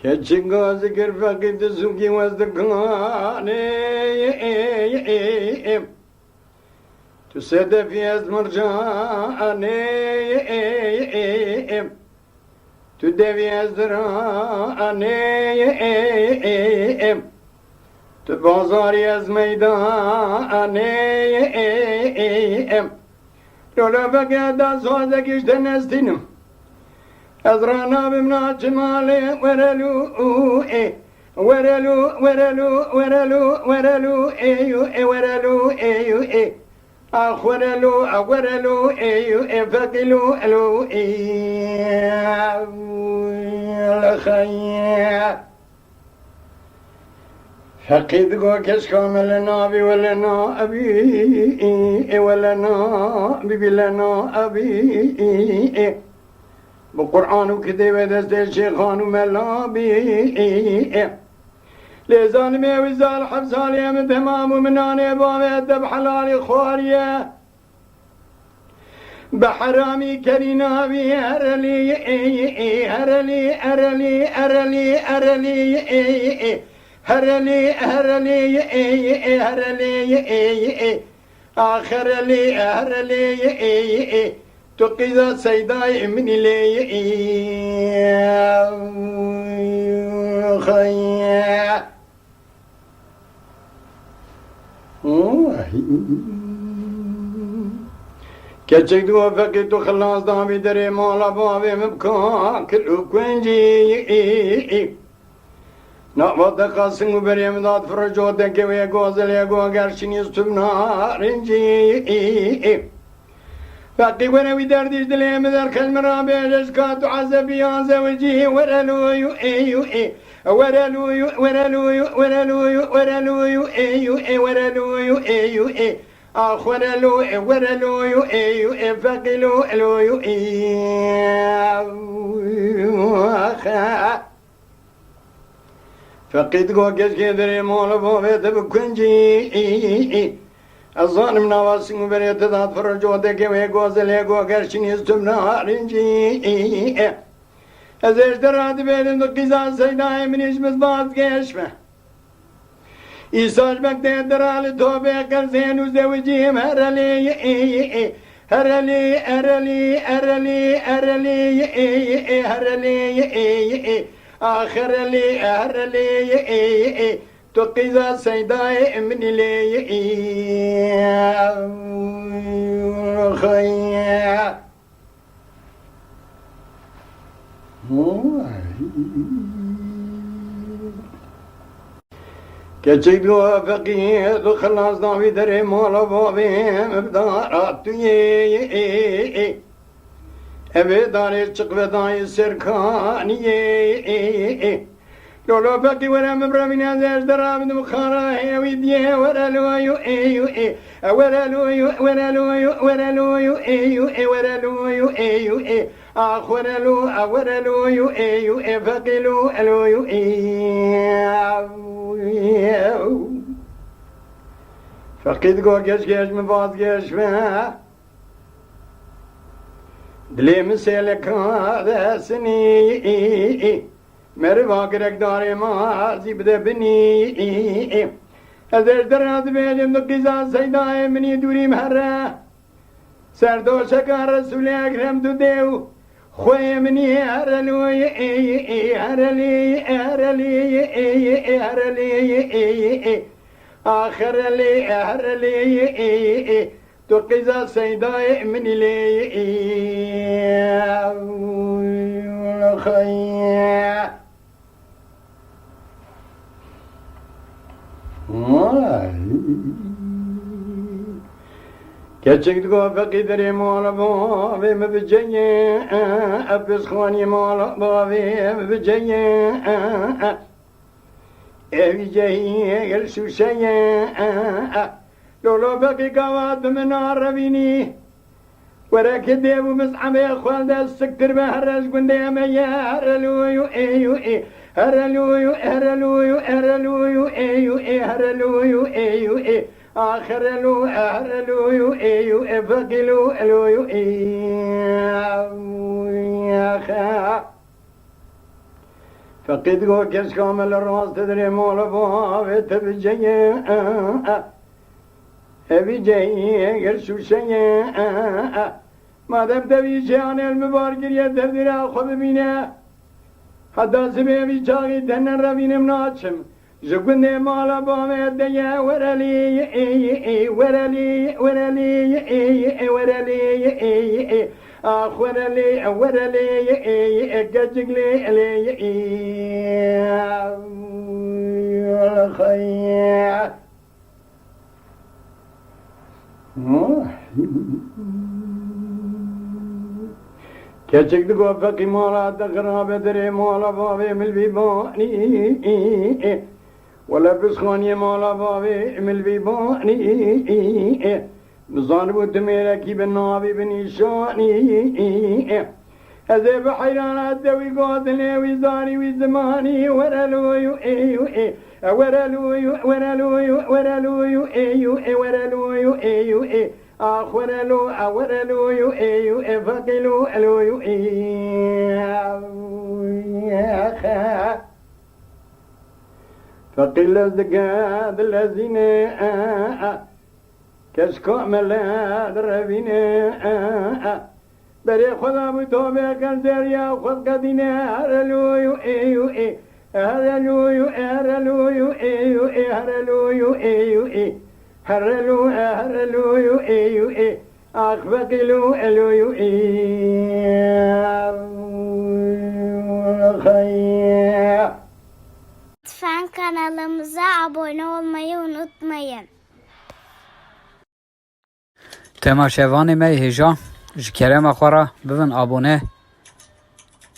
Keçinga zikir fakir suki vazdakane Tu sedefi ez marjane Tu devi ez dirane Tu bazari ez meydane Lola fakir sazek işte nestinim أزرانا بمنا جمالي ورلو ورلو ورلو ورلو ورلو ايو ورلو ايو اي اخورلو اورلو ايو فقلو الو الخير فقيد كش كاملنا بي ولنا ابي ولنا بي لنا ابي بقرآن وكتابة دست الشيخان وملابي لزان وزال حفصالي من تمام ومناني بابي الدب حلالي خوارية بحرامي كرينا بي هرلي هرلي هرلي هرلي هرلي هرلي هرلي هرلي آخر لي هرلي تقيد سيداي من لي خيا كتشك دو فقيت خلاص دامي دري مالا بابي مبكا كلو كوينجي نقبض قاسم وبريم داد فرجو دنكي ويقوزل يقو قرشني استبنا رنجي فقي ونوي دردش دليم ذر كلمة رابع كاتو عزبي عن زوجه ورلويو ايو اي ورلويو ورلويو ورلويو ورلويو ايو اي ورلويو ايو اي اخورلو ورلويو ايو اي فقلو الويو اي فقيت قوكش كدري مولا بوبيت بكنجي الظالم نواسي مبريت ذات فرجو دكي ويقوزل يقو قرشين يستمنا رنجي ازيش درات بيدن دو قزان سيداي من يشمز باز قيشمه إيساش بكتي درالي توبي قرزين وزوجيهم هرلي هرلي هرلي هرلي هرلي هرلي آخر لي هرلي تقيزا سيداي من لي خيا كتشيدو فقيد خلاص ضافي دري مولا بابي مبدارات يي ابي داري تشق داي سركاني لولو فقي ولا مبرمين هذا درام مخارا ويديه ولا لويو ايو اي ولا لويو ولا لويو ولا لويو ايو اي ولا لويو ايو اي اخر لو ولا لويو ايو اي فقلو لويو اي فقيد قو قش مباض قش دلي مسيلك هذا سني مروا کرک داره ما زیب ده بنی ازش درات بیجم دو قیزا سیدای منی دوری مهره سردو شکر رسول اکرم دو دیو خوی منی هرلوی هرلی هرلی هرلی آخر لی هرلی دو قیزا سیدای منی لی خیه كتشك تقول فقدري مولا بابي مبجية أبس خواني مولا بابي مبجية أبي جاي قلسو شيء لولو بقي قواد من عربيني وراك ديبو مسحبي أخوال دا السكتر بهرج قندي أمية هرلويو ايو اي هرلويو هرلويو هرلويو ايو اي هرلويو ايو اي آخر لو هرلويو ايو اي فقلو الويو اي فقد قو كش كامل الراس تدري مولا بابي تبجي أبي جاي قرشو شيء ما تبتبي شيء عن المبارك يتبدي أخذ منا حتى سبيبي شاقي تنن ربين مناتشم جقني مالا بامي الدنيا ورالي ورالي ورالي ورالي آخ ورالي ورالي قجقلي الخير كشك دقو فقي مالا تقراب دري مالا بابي مل بيباني ولا بسخاني مالا بابي مل بيباني نظان بود میرا کی بنابی بنیشانی هذا بحيران دوي قاتل وي زاني وي زماني ورالويو ايو اي ورالويو ورالويو ورالويو ايو اي ورالويو ايو اي اخ ورالويو ايو اي فقلو الويو اي فقل الزكاة الذين كشكو ملا دربينا بري خدا بتوبة كنزريا خد قدينا هرلويو ايو اي هرلويو هرلويو ايو اي هرلويو ايو اي هرلويو ايو اي اخبقلو الويو اي Lütfen kanalımıza abone olmayı unutmayın. تماشاواني مي هجا جكرم أخورا بفن أبونه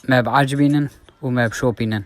ما بعجبينن وما بشوبينن